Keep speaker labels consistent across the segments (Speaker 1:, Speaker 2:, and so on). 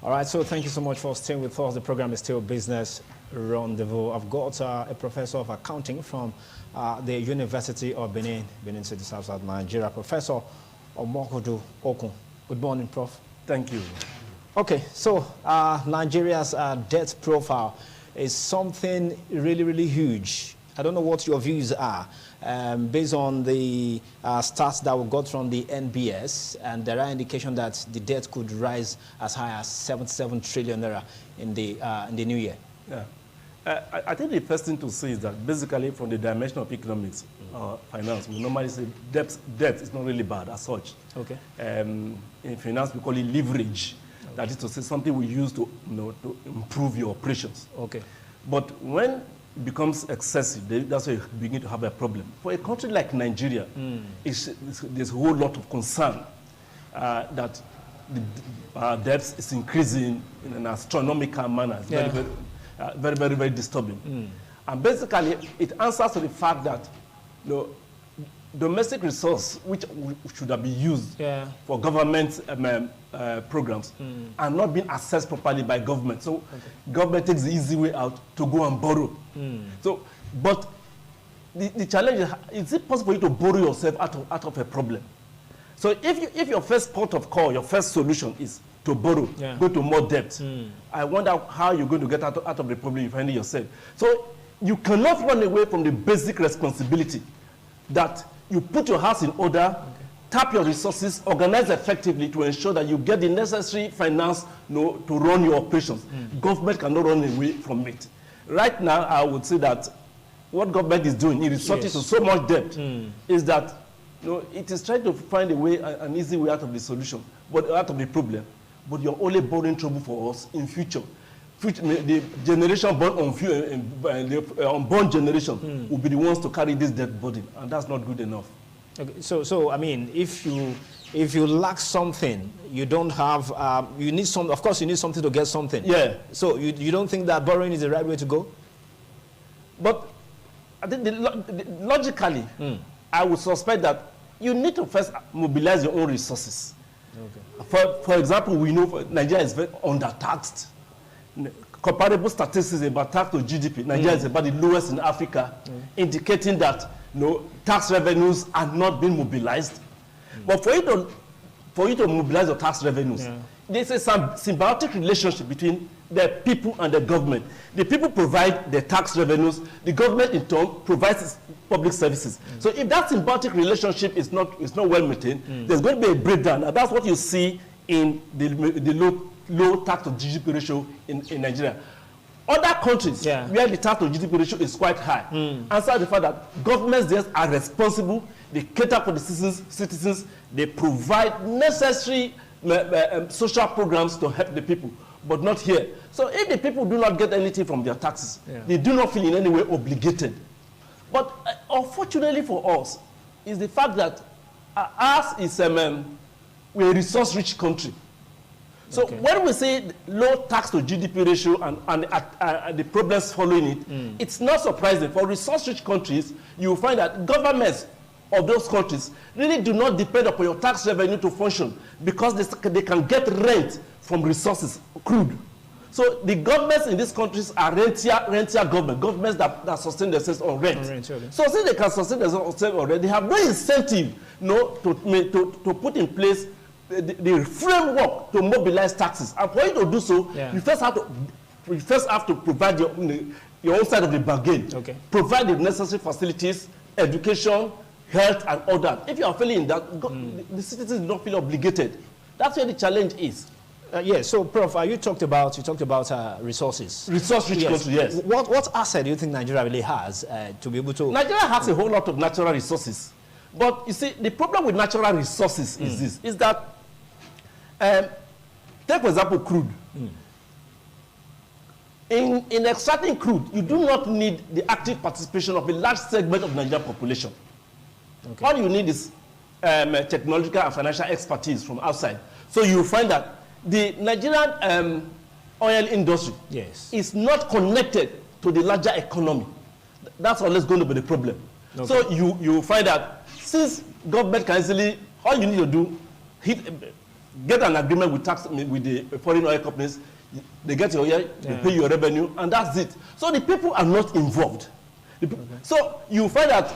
Speaker 1: All right, so thank you so much for staying with us. The program is still Business Rendezvous. I've got a professor of accounting from the University of Benin City, South Nigeria, Professor Omokodu Okun. Good morning, Prof.
Speaker 2: Thank you.
Speaker 1: Okay, so Nigeria's debt profile is something really, really huge. I don't know what your views are. Based on the stats that we got from the NBS, and there are indications that the debt could rise as high as 77 trillion naira in the new year.
Speaker 2: Yeah. I think the first thing to say is that basically from the dimension of economics, finance, we normally say debt is not really bad as such.
Speaker 1: Okay.
Speaker 2: In finance, we call it leverage. Okay. That is to say something we use to, to improve your operations.
Speaker 1: Okay.
Speaker 2: But when becomes excessive, that's why you begin to have a problem. For a country like Nigeria, there's a whole lot of concern that the debt is increasing in an astronomical manner. It's very disturbing. And basically, it answers to the fact that domestic resource, which should have been used for government programs, are not being assessed properly by government. So government takes the easy way out to go and borrow. So, but the challenge is it possible for you to borrow yourself out of a problem? So if your first port of call, your first solution is to borrow, go to more debt, I wonder how you're going to get out of the problem you find yourself. So you cannot run away from the basic responsibility that you put your house in order, tap your resources, organize effectively to ensure that you get the necessary finance to run your operations. Government cannot run away from it. Right now, I would say that what government is doing in resorting to so much debt is that it is trying to find a way, an easy way out of the solution, but out of the problem. But you're only borrowing trouble for us in future. The generation born on the unborn generation will be the ones to carry this debt burden, and that's not good enough.
Speaker 1: Okay, so I mean, if you lack something, you don't have, you need some. Of course, you need something to get something.
Speaker 2: Yeah.
Speaker 1: So you don't think that borrowing is the right way to go?
Speaker 2: But I think logically, I would suspect that you need to first mobilize your own resources. Okay. For example, we know Nigeria is very undertaxed. Comparable statistics about tax to GDP, Nigeria is about the lowest in Africa, indicating that tax revenues are not being mobilized. But for you to mobilize your tax revenues, there's a symbiotic relationship between the people and the government. The people provide the tax revenues, the government in turn provides public services. So if that symbiotic relationship is not well maintained, there's going to be a breakdown, and that's what you see in the low tax to GDP ratio in Nigeria. Other countries where the tax to GDP ratio is quite high answer the fact that governments there are responsible, they cater for the citizens, they provide necessary social programs to help the people, but not here. So if the people do not get anything from their taxes, they do not feel in any way obligated. But unfortunately for us, is the fact that ours is we're a resource-rich country. So when we say low tax to GDP ratio and the problems following it, it's not surprising. For resource-rich countries, you will find that governments of those countries really do not depend upon your tax revenue to function because they can get rent from resources, crude. So the governments in these countries are rentier governments that sustain themselves on rent. So since they can sustain themselves on rent, they have no incentive to put in place the framework to mobilize taxes. And for you to do so, you first have to provide your own side of the bargain. Provide the necessary facilities, education, health, and all that. If you are failing in that, the citizens do not feel obligated. That's where the challenge is.
Speaker 1: Yes. So, Prof, you talked about resources.
Speaker 2: Resource-rich country, yes.
Speaker 1: What asset do you think Nigeria really has to be able to?
Speaker 2: Nigeria has a whole lot of natural resources, but you see, the problem with natural resources is this: is that take for example crude. In extracting crude, you do not need the active participation of a large segment of the Nigerian population. All you need is technological and financial expertise from outside. So you find that the Nigerian oil industry is not connected to the larger economy. That's always going to be the problem. So you find that since government can easily, all you need to do, get an agreement with the foreign oil companies. They get your oil, they pay your revenue, and that's it. So the people are not involved. So you find that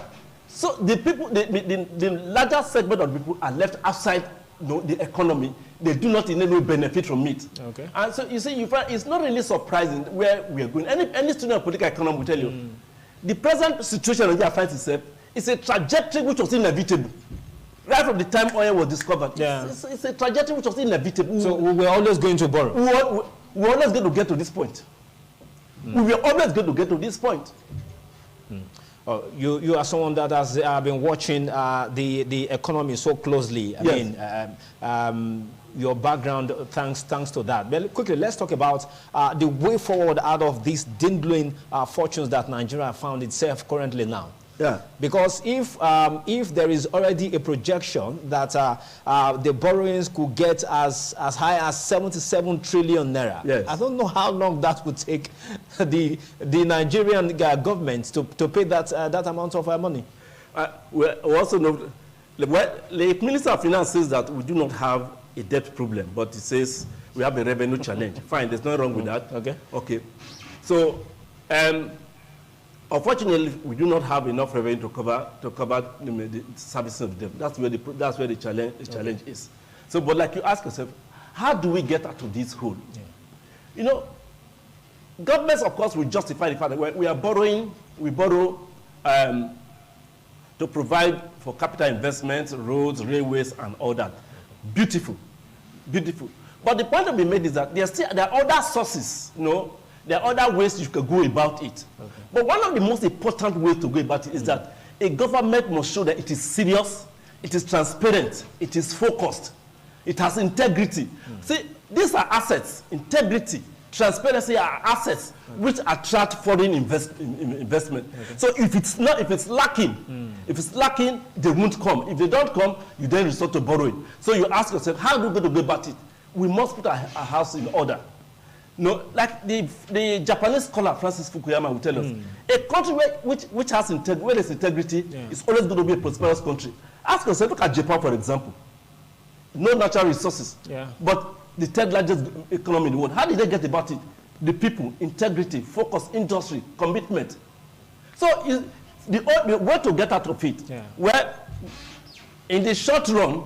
Speaker 2: the people, the larger segment of people are left outside the economy. They do not in any way benefit from it. Okay. And so you see, you find it's not really surprising where we are going. Any student of political economy will tell you, the present situation Nigeria finds itself is a trajectory which was inevitable. Right from the time oil was discovered, it's a trajectory which was inevitable.
Speaker 1: So we're always going to borrow.
Speaker 2: We're always going to get to this point. We were always going to get to this point.
Speaker 1: You are someone that has been watching the economy so closely. I mean, your background, thanks to that. But quickly, let's talk about the way forward out of these dwindling fortunes that Nigeria found itself currently now. Yeah. Because if there is already a projection that the borrowings could get as high as 77 trillion naira, yes. I don't know how long that would take the Nigerian government to pay that amount of money.
Speaker 2: We also know, the Minister of Finance says that we do not have a debt problem, but he says we have a revenue challenge. Fine, there's nothing wrong with that. Okay. Okay. So, unfortunately, we do not have enough revenue to cover the servicing of the debt. That's where the challenge is. So, but like you ask yourself, how do we get out of this hole? Yeah. You know, governments, of course, will justify the fact that we are borrowing. We borrow to provide for capital investments, roads, railways, and all that. Beautiful, beautiful. But the point to be made is that there are other sources, there are other ways you can go about it. Okay. But one of the most important ways to go about it is that a government must show that it is serious, it is transparent, it is focused, it has integrity. See, these are assets. Integrity, transparency are assets which attract foreign investment. Okay. So if it's lacking, they won't come. If they don't come, you then resort to borrowing. So you ask yourself, how do we go about it? We must put our house in order. Like the Japanese scholar Francis Fukuyama will tell us, a country which has where there's integrity is always going to be a prosperous country. Ask yourself, look at Japan, for example. No natural resources, but the third largest economy in the world. How did they get about it? The people, integrity, focus, industry, commitment. So the way to get out of it, where in the short run,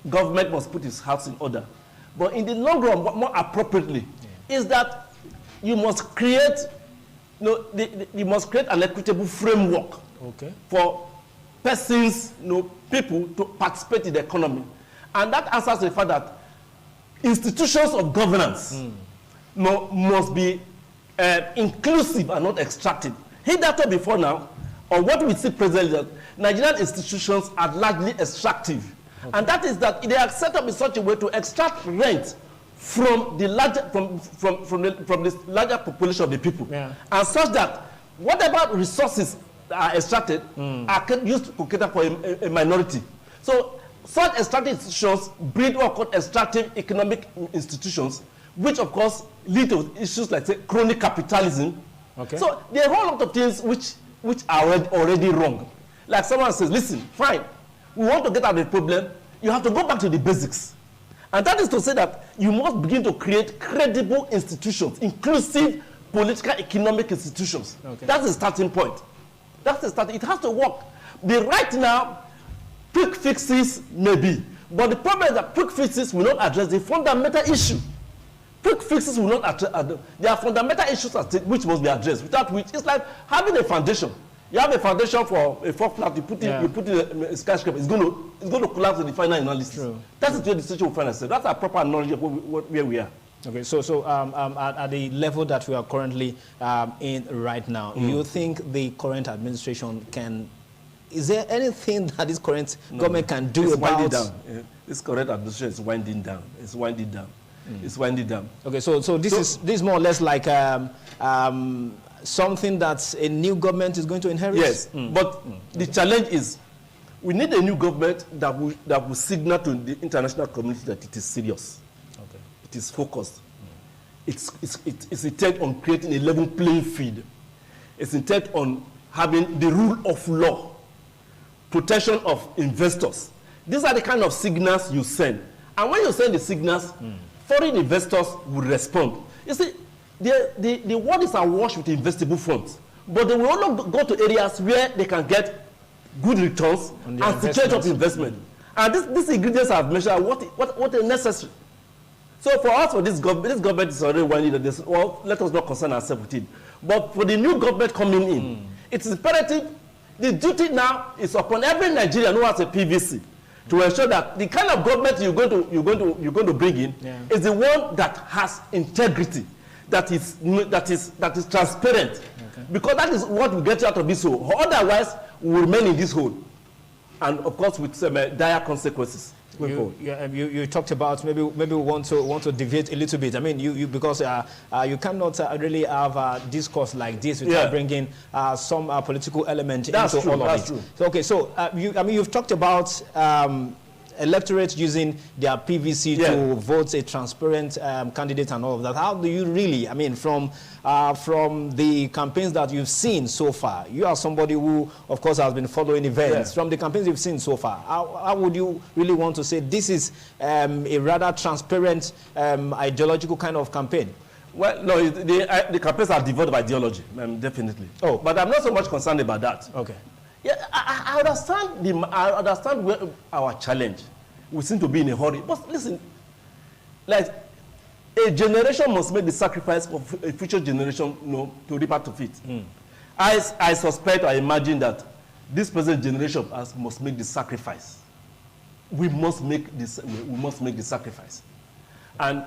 Speaker 2: government must put its house in order. But in the long run, more appropriately, is that you must create, you must create an equitable framework for persons, people to participate in the economy. And that answers the fact that institutions of governance must be inclusive and not extractive. Hitherto before now, or what we see presently, that Nigerian institutions are largely extractive. Okay. And that is that they are set up in such a way to extract rent from the larger from the larger population of the people, and such that whatever resources are extracted are used to cater for a minority. So such extractive institutions breed what are called extractive economic institutions, which of course lead to issues like, say, crony capitalism. Okay. So there are a whole lot of things which are already wrong. Like someone says, listen, fine, we want to get out of the problem, you have to go back to the basics. And that is to say that you must begin to create credible institutions, inclusive political, economic institutions. Okay. That's the starting point. That's the start. It has to work. Right now, quick fixes may be, but the problem is that quick fixes will not address the fundamental issue. Quick fixes will not address. There are fundamental issues which must be addressed, without which it's like having a foundation. You have a foundation for a fourth flat, you put in a skyscraper, it's going to collapse in the final analysis. True. That's the situation we find ourselves. That's our proper knowledge of where we are. Okay, so at the level that we are currently in right now, you think the current administration can? Is there anything that this current government can do about? Winding down. This current administration is winding down. It's winding down. It's winding down. Okay, so this is more or less like something that a new government is going to inherit? Yes, but the challenge is we need a new government that will signal to the international community that it is serious. Okay. It is focused. It's intent on creating a level playing field. It's intent on having the rule of law, protection of investors, These are the kind of signals you send. And when you send the signals, foreign investors will respond. You see, the world is awash with investable funds, but they will only go to areas where they can get good returns and security of investment. And these ingredients I've mentioned, what are necessary. So for us, for this government is already one leader. Well, let us not concern ourselves with it. But for the new government coming in, it is imperative. The duty now is upon every Nigerian who has a PVC to ensure that the kind of government you're going to bring in is the one that has integrity, that is transparent, because that is what will get you out of this hole. Otherwise, we will remain in this hole, and of course with some dire consequences.
Speaker 1: You talked about maybe we want to deviate a little bit. I mean, because you cannot really have a discourse like this without bringing some political element into all of it. So, okay, so you've talked about electorate using their PVC to vote a transparent candidate and all of that. How do you really, I mean, from the campaigns that you've seen so far, you are somebody who, of course, has been following events. From the campaigns you've seen so far, how would you really want to say this is a rather transparent, ideological kind of campaign?
Speaker 2: Well, no, the campaigns are devoid of ideology, definitely. Oh, but I'm not so much concerned about that.
Speaker 1: Okay.
Speaker 2: Yeah, I understand where our challenge. We seem to be in a hurry. But listen, like a generation must make the sacrifice for a future generation, to reap out of it. I suspect, I imagine that this present generation must make the sacrifice. We must make this. We must make the sacrifice, and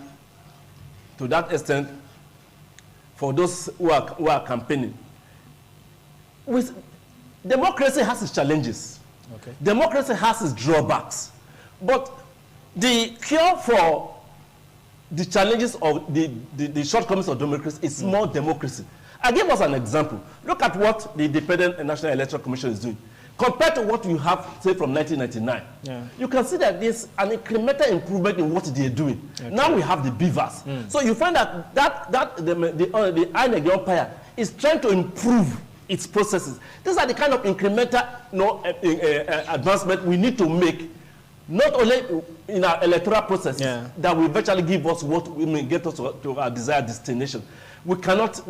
Speaker 2: to that extent, for those who are campaigning, democracy has its challenges. Okay. Democracy has its drawbacks. But the cure for the challenges of the shortcomings of democracy is more democracy. I give us an example. Look at what the Independent National Electoral Commission is doing. Compared to what you have, say, from 1999, you can see that there's an incremental improvement in what they're doing. Okay. Now we have the beavers. So you find that the INEC umpire is trying to improve its processes. These are the kind of incremental advancement we need to make, not only in our electoral process, that will eventually give us what we may get us to our desired destination. We cannot.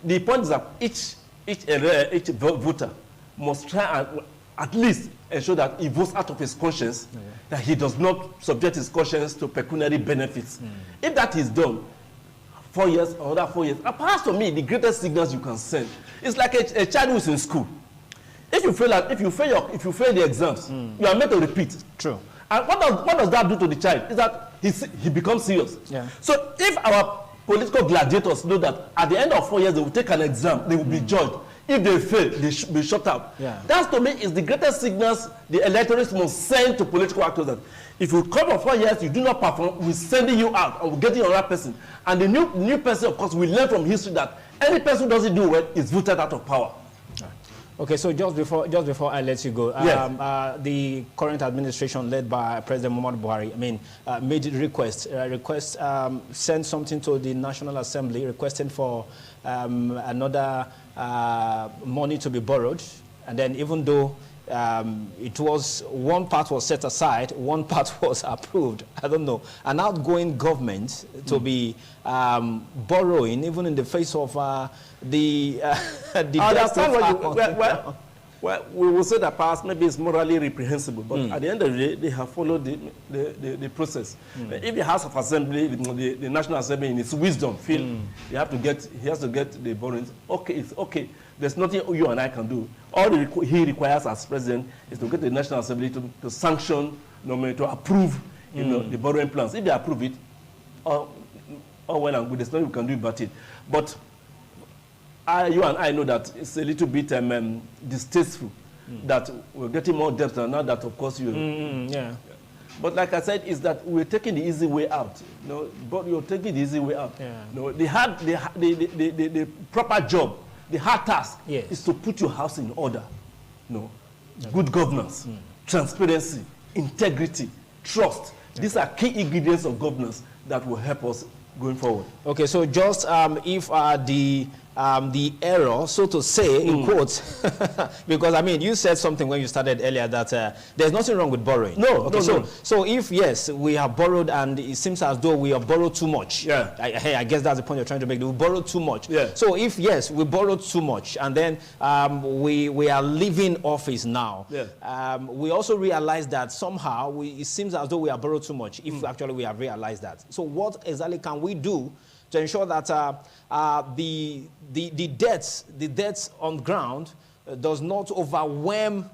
Speaker 2: The point is that each voter must try and at least ensure that he votes out of his conscience, that he does not subject his conscience to pecuniary benefits. If that is done, 4 years or another 4 years, perhaps to me, the greatest signals you can send, it's like a child who is in school. If you fail the exams, you are made to repeat.
Speaker 1: True.
Speaker 2: And what does that do to the child? Is that he becomes serious. So if our political gladiators know that at the end of 4 years they will take an exam, they will be judged. If they fail, they should be shut out. That to me is the greatest signals the electorate must send to political actors. That if you come for 4 years, you do not perform, we're sending you out and we're getting another person. And the new person, of course, will learn from history that any person who doesn't do well is voted out of power.
Speaker 1: Okay, so just before I let you go, the current administration led by President Muhammadu Buhari, made a sent something to the National Assembly requesting for another money to be borrowed, and then even though it was one part was set aside, one part was approved. I don't know, an outgoing government to be borrowing, even in the face of the
Speaker 2: I understand what well, we will say that perhaps maybe it's morally reprehensible, but at the end of the day, they have followed the process. If the House of Assembly, the National Assembly, in its wisdom, feel he has to get the borrowings, okay, it's okay. There's nothing you and I can do. All he requires as president is to get the National Assembly to sanction, to approve, the borrowing plans. If they approve it, all well and good. There's nothing we can do about it. But you and I know that it's a little bit distasteful that we're getting more debt now that, of course, you. But like I said, is that we're taking the easy way out. But you're taking the easy way out. The proper job, the hard task is to put your house in order. Good governance, transparency, integrity, trust. These are key ingredients of governance that will help us going forward.
Speaker 1: Okay, so just if the error, so to say, in quotes, because I mean, you said something when you started earlier that there's nothing wrong with borrowing.
Speaker 2: No,
Speaker 1: okay,
Speaker 2: no.
Speaker 1: So if yes, we have borrowed and it seems as though we have borrowed too much.
Speaker 2: Yeah.
Speaker 1: I guess that's the point you're trying to make. We borrowed too much.
Speaker 2: Yeah.
Speaker 1: So if yes, we borrowed too much, and then we are leaving office now.
Speaker 2: Yeah.
Speaker 1: We also realize that somehow it seems as though we have borrowed too much. If actually we have realized that. So what exactly can we do to ensure that the debts on ground does not overwhelm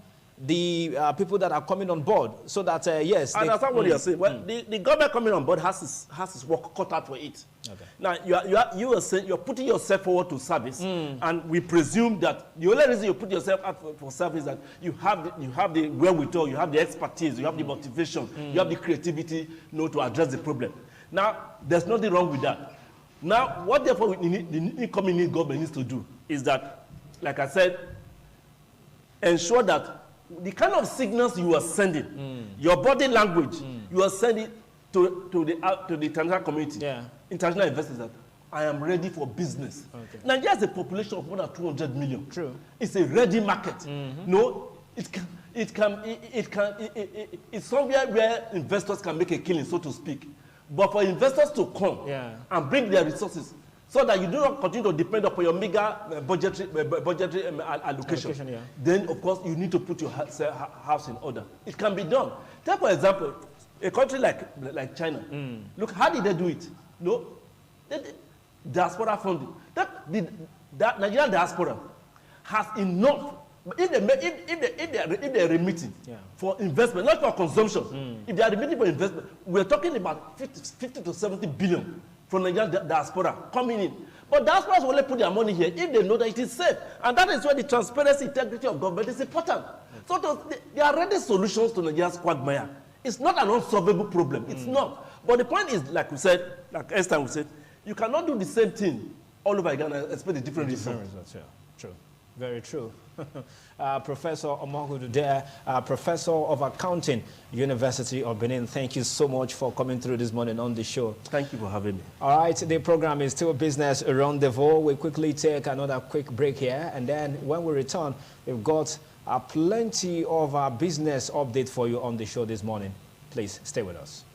Speaker 1: the people that are coming on board, so that yes.
Speaker 2: I understand what you're saying. Well, the government coming on board has its work cut out for it. Okay. Now you are saying you're putting yourself forward to service, and we presume that the only reason you put yourself out for service is that you have the wherewithal, you have the expertise, you have the motivation, you have the creativity, to address the problem. Now there's nothing wrong with that. Now, what therefore the incoming government needs to do is that, like I said, ensure that the kind of signals you are sending, your body language, you are sending to the international community, international investors, that I am ready for business. Okay. Nigeria has a population of more than 200 million.
Speaker 1: True.
Speaker 2: It's a ready market. No, it's somewhere where investors can make a killing, so to speak. But for investors to come and bring their resources, so that you do not continue to depend upon your mega budgetary allocation, then of course you need to put your house in order. It can be done. Take for example, a country like China. Look, how did they do it? No, diaspora funding. That Nigerian diaspora has enough. If they are remitting for investment, not for consumption, if they are remitting for investment, we're talking about 50 to 70 billion from Nigerian diaspora coming in. But diasporas will only put their money here if they know that it is safe. And that is where the transparency, integrity of government is important. So there are already solutions to Nigeria's quagmire. It's not an unsolvable problem. It's not. But the point is, like we said, like Esther we said, you cannot do the same thing all over again and expect a different result.
Speaker 1: True. Very true. Professor Omohudu there, Professor of Accounting, University of Benin. Thank you so much for coming through this morning on the show.
Speaker 2: Thank you for having me.
Speaker 1: All right, the program is still Business Rendezvous. We'll quickly take another quick break here, and then when we return, we've got plenty of business update for you on the show this morning. Please stay with us.